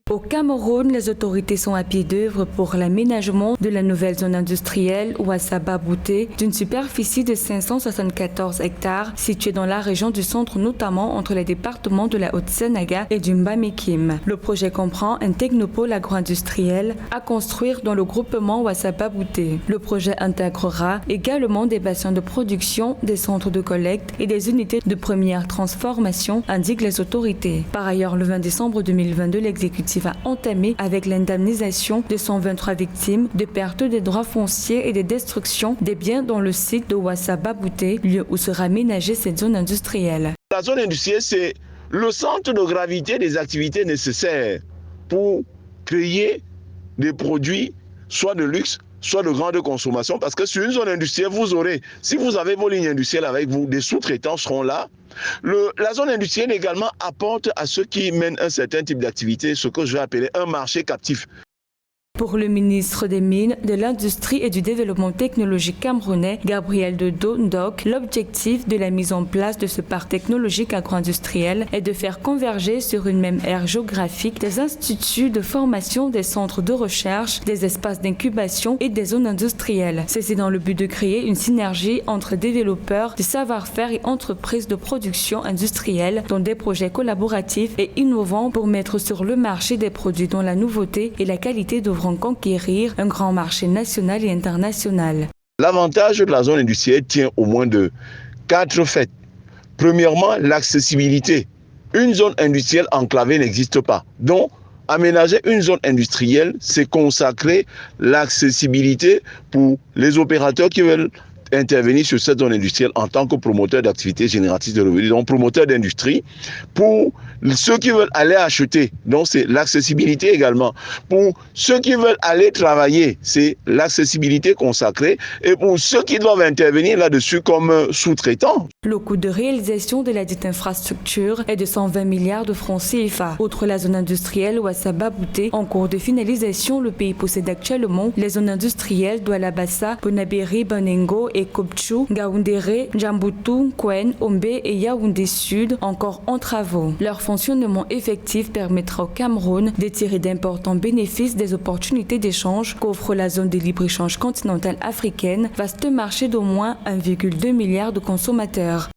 Au Cameroun, les autorités sont à pied d'œuvre pour l'aménagement de la nouvelle zone industrielle Ouassaba-Bouté d'une superficie de 574 hectares située dans la région du centre, notamment entre les départements de la Haute-Sénaga et du Mbamekime. Le projet comprend un technopôle agro-industriel à construire dans le groupement Ouassaba-Bouté. Le projet intégrera également des bassins de production, des centres de collecte et des unités de première transformation, indiquent les autorités. Par ailleurs, le 20 décembre 2022, l'exécutif a entamé avec l'indemnisation de 123 victimes de perte des droits fonciers et de destruction des biens dans le site de Ouassaba-Bouté, lieu où sera aménagée cette zone industrielle. La zone industrielle, c'est le centre de gravité des activités nécessaires pour créer des produits, soit de luxe, soit de grande consommation, parce que sur une zone industrielle, vous aurez, si vous avez vos lignes industrielles avec vous, des sous-traitants seront là. La zone industrielle également apporte à ceux qui mènent un certain type d'activité ce que je vais appeler un marché captif. Pour le ministre des Mines, de l'Industrie et du Développement technologique camerounais, Gabriel Dodo Ndok, l'objectif de la mise en place de ce parc technologique agro-industriel est de faire converger sur une même aire géographique des instituts de formation, des centres de recherche, des espaces d'incubation et des zones industrielles. C'est dans le but de créer une synergie entre développeurs de savoir-faire et entreprises de production industrielle dans des projets collaboratifs et innovants pour mettre sur le marché des produits dont la nouveauté et la qualité devront conquérir un grand marché national et international. L'avantage de la zone industrielle tient au moins de 4 faits. Premièrement, l'accessibilité. Une zone industrielle enclavée n'existe pas. Donc, aménager une zone industrielle, c'est consacrer l'accessibilité pour les opérateurs qui veulent intervenir sur cette zone industrielle en tant que promoteur d'activités génératrices de revenus, donc promoteur d'industrie. Pour ceux qui veulent aller acheter, donc c'est l'accessibilité également. Pour ceux qui veulent aller travailler, c'est l'accessibilité consacrée. Et pour ceux qui doivent intervenir là-dessus comme sous-traitants. Le coût de réalisation de la dite infrastructure est de 120 milliards de francs CFA. Outre la zone industrielle Ouassaba-Bouté, en cours de finalisation, le pays possède actuellement les zones industrielles Douala-Bassa, Bonabéry, Banengo et Kopchou, Gaoundéré, Djamboutou, Kwen, Ombe et Yaoundé Sud, encore en travaux. Leur fonctionnement effectif permettra au Cameroun de tirer d'importants bénéfices des opportunités d'échange qu'offre la zone de libre-échange continentale africaine, vaste marché d'au moins 1,2 milliard de consommateurs.